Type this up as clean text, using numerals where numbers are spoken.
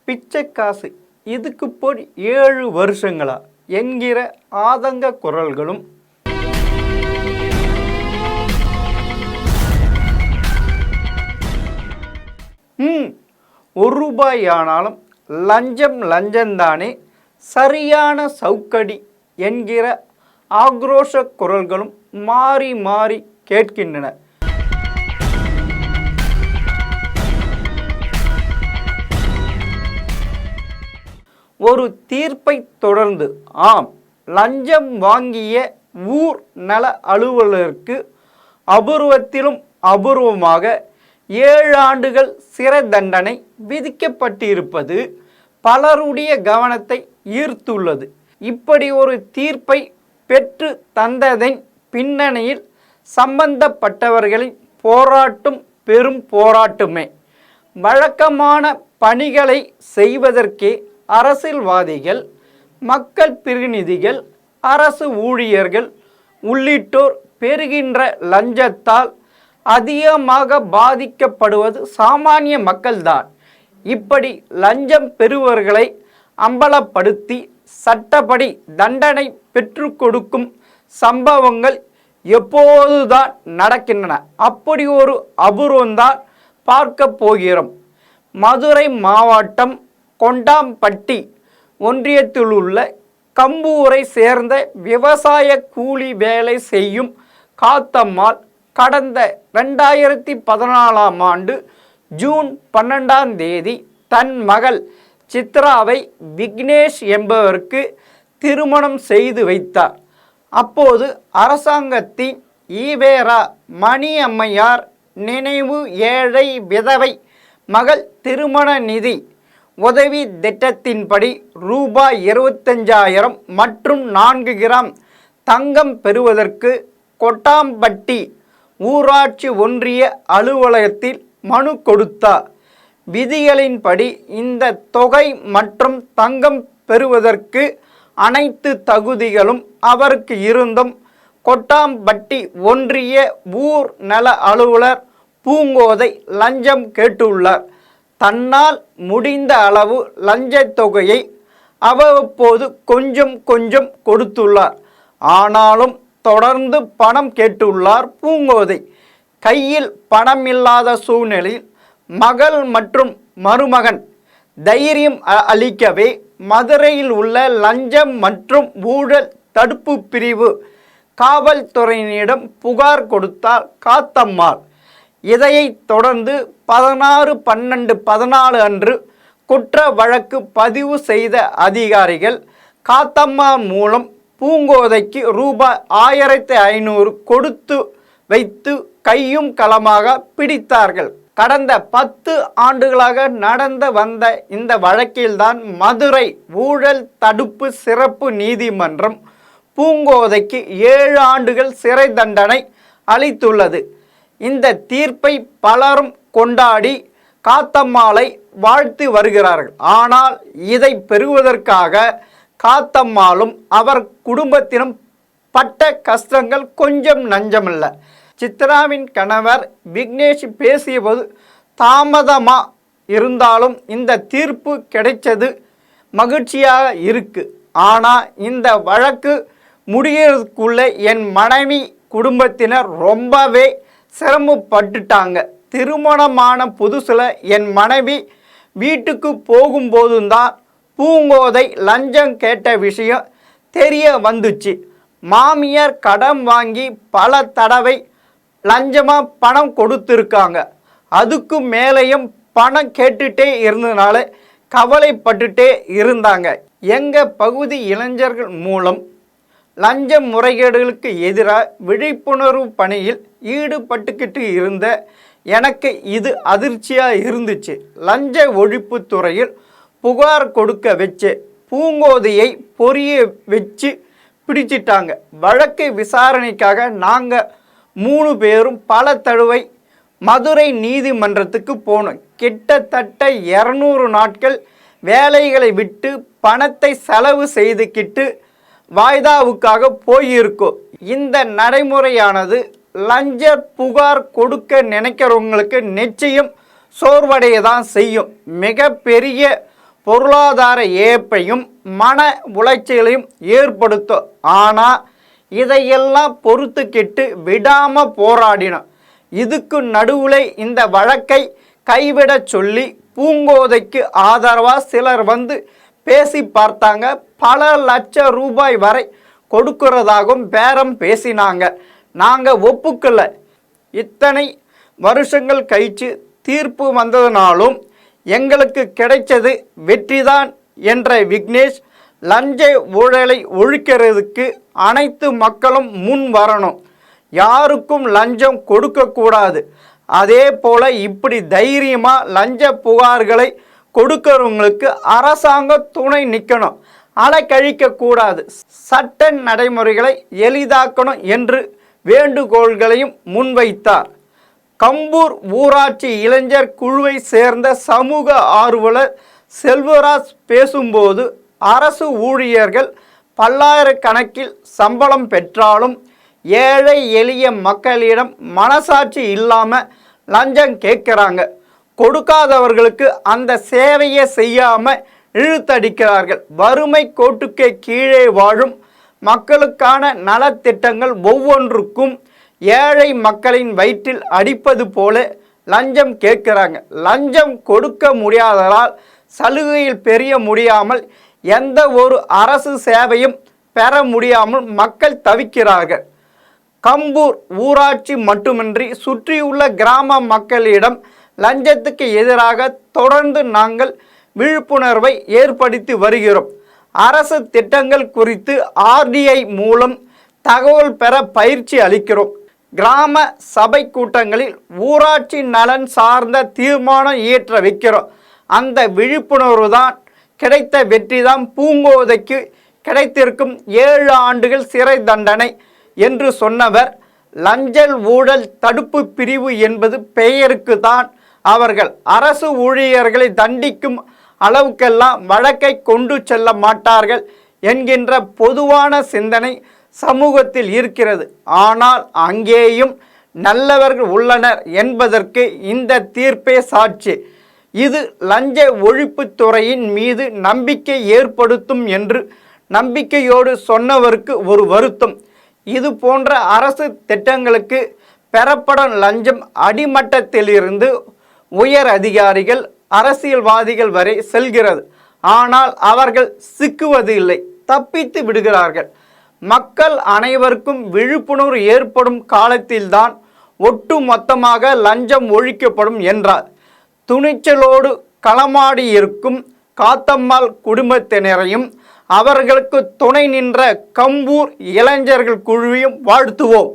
பிச்சை காசு இதுக்கு போய் 7 வருஷங்களா என்கிற ஆதங்க குரல்களும் ₹1 ஆனாலும் லஞ்சம்தானே சரியான சவுக்கடி என்கிற ஆக்ரோஷ குரல்களும் மாறி மாறி கேட்கின்றன. ஒரு தீர்ப்பை தொடர்ந்து லஞ்சம் வாங்கிய ஊர் நல அலுவலருக்கு அபூர்வத்திலும் அபூர்வமாக 7 ஆண்டுகள் சிறை தண்டனை விதிக்கப்பட்டிருப்பது பலருடைய கவனத்தை ஈர்த்துள்ளது. இப்படி ஒரு தீர்ப்பை பெற்று தந்ததன் பின்னணியில் சம்பந்தப்பட்டவர்களின் போராட்டம் பெரும் போராட்டமே. வழக்கமான பணிகளை செய்வதற்கே அரசியல்வாதிகள், மக்கள் பிரதிநிதிகள், அரசு ஊழியர்கள் உள்ளிட்டோர் பெறுகின்ற லஞ்சத்தால் அதிகமாக பாதிக்கப்படுவது சாமானிய மக்கள்தான். இப்படி லஞ்சம் பெறுவர்களை அம்பலப்படுத்தி சட்டப்படி தண்டனை பெற்று கொடுக்கும் சம்பவங்கள் எப்போதுதான் நடக்கின்றன. அப்படி ஒரு அபூர்வம்தான் பார்க்க போகிறோம். மதுரை மாவட்டம் கொண்டாம்பட்டி ஒன்றியத்தில் உள்ள கம்பூரை சேர்ந்த விவசாய கூலி வேலை செய்யும் காத்தம்மாள் கடந்த 2014ஆம் ஆண்டு ஜூன் 12ஆம் தேதி தன் மகள் சித்ராவை விக்னேஷ் என்பவருக்கு திருமணம் செய்து வைத்தார். அப்போது அரசாங்கத்தின் ஈவேரா மணி அம்மையார் நினைவு ஏழை விதவை மகள் திருமண நிதி உதவி திட்டத்தின்படி ரூபாய் 25,000 மற்றும் 4 கிராம் தங்கம் பெறுவதற்கு கொட்டாம்பட்டி ஊராட்சி ஒன்றிய அலுவலகத்தில் மனு கொடுத்தார். விதிகளின்படி இந்த தொகை மற்றும் தங்கம் பெறுவதற்கு அனைத்து தகுதிகளும் அவருக்கு இருந்தும் கொட்டாம்பட்டி ஒன்றிய ஊர் நல அலுவலர் பூங்கோதை லஞ்சம் கேட்டுள்ளார். தன்னால் முடிந்த அளவு லஞ்ச தொகையை அவ்வப்போது கொஞ்சம் கொஞ்சம் கொடுத்துள்ளார். ஆனாலும் தொடர்ந்து பணம் கேட்டுள்ளார் பூங்கோதை. கையில் பணம் இல்லாத சூழ்நிலையில் மகள் மற்றும் மருமகன் தைரியம் அளிக்கவே மதுரையில் உள்ள லஞ்சம் மற்றும் ஊழல் தடுப்பு பிரிவு காவல்துறையினரிடம் புகார் கொடுத்தார் காத்தம்மாள். இதைத் தொடர்ந்து 16/12/14 அன்று குற்ற வழக்கு பதிவு செய்த அதிகாரிகள் காத்தம்மாள் மூலம் பூங்கோதைக்கு ரூபாய் 1500 கொடுத்து வைத்து கையும் களமாக பிடித்தார்கள். கடந்த 10 ஆண்டுகளாக நடந்து வந்த இந்த வழக்கில்தான் மதுரை ஊழல் தடுப்பு சிறப்பு நீதிமன்றம் பூங்கோதைக்கு 7 ஆண்டுகள் சிறை தண்டனை அளித்துள்ளது. இந்த தீர்ப்பை பலரும் கொண்டாடி காத்தம்மாளை வாழ்த்து வருகிறார்கள். ஆனால் இதை பெறுவதற்காக காத்தம்மாளும் அவர் குடும்பத்திനും பட்ட கஷ்டங்கள் கொஞ்சம் நஞ்சமல்ல. சித்ராவின் கணவர் விக்னேஷ் பேசியபோது தாமதமாக இருந்தாலும் இந்த தீர்ப்பு கிடைச்சது மகிழ்ச்சியாக இருக்கு. ஆனால் இந்த வழக்கு முடியறதுக்குள்ளே என் மனைவி குடும்பத்தினர் ரொம்பவே சிரமப்பட்டுட்டாங்க. திருமணமான புதுசில் என் மனைவி வீட்டுக்கு போகும்போதும் தான் பூங்கோதை லஞ்சம் கேட்ட விஷயம் தெரிய வந்துச்சு. மாமியார் கடன் வாங்கி பல தடவை லஞ்சமாக பணம் கொடுத்துருக்காங்க. அதுக்கு மேலேயும் பணம் கேட்டுட்டே இருந்ததுனால கவலைப்பட்டுட்டே இருந்தாங்க. எங்கள் பகுதி இளைஞர்கள் மூலம் லஞ்ச முறைகேடுகளுக்கு எதிராக விழிப்புணர்வு பணியில் ஈடுபட்டுக்கிட்டு இருந்த எனக்கு இது அதிர்ச்சியாக இருந்துச்சு. லஞ்ச ஒழிப்பு துறையில் புகார் கொடுக்க வச்சு பூங்கோதையை பொரிய வச்சு பிடிச்சிட்டாங்க. வழக்கு விசாரணைக்காக நாங்கள் 3 பேரும் பல தடவை மதுரை நீதிமன்றத்துக்கு போனோம். கிட்டத்தட்ட 200 நாட்கள் வேலைகளை விட்டு பணத்தை செலவு செய்துக்கிட்டு வாய்தாவுக்காக போயிருக்கோம். இந்த நடைமுறையானது லஞ்ச புகார் கொடுக்க நினைக்கிறவங்களுக்கு நிச்சயம் சோர்வடையதான் செய்யும். மிகப்பெரிய பொருளாதார இழப்பையும் மன உளைச்சலையும் ஏற்படுத்தும். ஆனால் இதையெல்லாம் பொறுத்துக்கிட்டு விடாமல் போராடினோம். இதுக்கு நடுவில் இந்த வழக்கை கைவிட சொல்லி பூங்கோதைக்கு ஆதரவாக சிலர் வந்து பேசி பார்த்தாங்க. பல லட்சம் ரூபாய் வரை கொடுக்கிறதாகவும் பேரம் பேசினாங்க. நாங்கள் ஒப்புக்கல. இத்தனை வருஷங்கள் கழிச்சு தீர்ப்பு வந்ததுனாலும் எங்களுக்கு கிடைச்சது வெற்றிதான் என்ற விக்னேஷ், லஞ்ச ஊழலை ஒழிக்கிறதுக்கு அனைத்து மக்களும் முன் வரணும். யாருக்கும் லஞ்சம் கொடுக்கக்கூடாது. அதே போல் இப்படி தைரியமாக லஞ்ச புகார்களை கொடுக்கிறவங்களுக்கு அரசாங்கம் துணை நிற்கணும். அலைக்கழிக்கக்கூடாது. சட்ட நடைமுறைகளை எளிதாக்கணும் என்று வேண்டுகோள்களையும் முன்வைத்தார். கம்பூர் ஊராட்சி இளைஞர் குழுவை சேர்ந்த சமூக ஆர்வலர் செல்வராஜ் பேசும்போது, அரசு ஊழியர்கள் பல்லாயிரக்கணக்கில் சம்பளம் பெற்றாலும் ஏழை எளிய மக்களிடம் மனசாட்சி இல்லாமல் லஞ்சம் கேட்குறாங்க. கொடுக்காதவர்களுக்கு அந்த சேவையை செய்யாமல் இழுத்தடிக்கிறார்கள். வறுமை கோட்டுக்கு கீழே வாழும் மக்களுக்கான நலத்திட்டங்கள் ஒவ்வொன்றுக்கும் ஏழை மக்களின் வயிற்றில் அடிப்பது போல லஞ்சம் கேட்குறாங்க. லஞ்சம் கொடுக்க முடியாததால் சலுகையில் பெரிய முடியாமல் எந்த ஒரு அரசு சேவையும் பெற முடியாமல் மக்கள் தவிக்கிறார்கள். கம்பூர் ஊராட்சி மட்டுமின்றி சுற்றியுள்ள கிராம மக்களிடம் லஞ்சத்துக்கு எதிராக தொடர்ந்து நாங்கள் விழிப்புணர்வை ஏற்படுத்தி வருகிறோம். அரசு திட்டங்கள் குறித்து RDI மூலம் தகவல் பெற பயிற்சி அளிக்கிறோம். கிராம சபை கூட்டங்களில் ஊராட்சி நலன் சார்ந்த தீர்மானம் இயற்ற வைக்கிறோம். அந்த விழிப்புணர்வு தான் கிடைத்த வெற்றி தான் பூங்கோதைக்கு கிடைத்திருக்கும் 7 ஆண்டுகள் சிறை தண்டனை என்று சொன்னவர், லஞ்சல் ஊழல் தடுப்பு பிரிவு என்பது பெயருக்கு தான். அவர்கள் அரசு ஊழியர்களை தண்டிக்கும் அளவுக்கெல்லாம் வழக்கை கொண்டு செல்ல மாட்டார்கள் என்கின்ற பொதுவான சிந்தனை சமூகத்தில் இருக்கிறது. ஆனால் அங்கேயும் நல்லவர்கள் உள்ளனர் என்பதற்கு இந்த தீர்ப்பே சாட்சி. இது லஞ்ச ஒழிப்புத்துறையின் மீது நம்பிக்கை ஏற்படுத்தும் என்று நம்பிக்கையோடு சொன்னவருக்கு ஒரு வருத்தம். இது போன்ற அரசு திட்டங்களுக்கு பெறப்படும் லஞ்சம் அடிமட்டத்திலிருந்து உயர் அதிகாரிகள், அரசியல்வாதிகள் வரை செல்கிறது. ஆனால் அவர்கள் சிக்குவது இல்லை, தப்பித்து விடுகிறார்கள். மக்கள் அனைவருக்கும் விழிப்புணர்வு ஏற்படும் காலத்தில்தான் ஒட்டு மொத்தமாக லஞ்சம் ஒழிக்கப்படும் என்றார். துணிச்சலோடு களமாடியிருக்கும் காத்தம்மாள் குடும்பத்தினரையும் அவர்களுக்கு துணை நின்ற கம்பூர் இளைஞர்கள் குழுவையும் வாழ்த்துவோம்.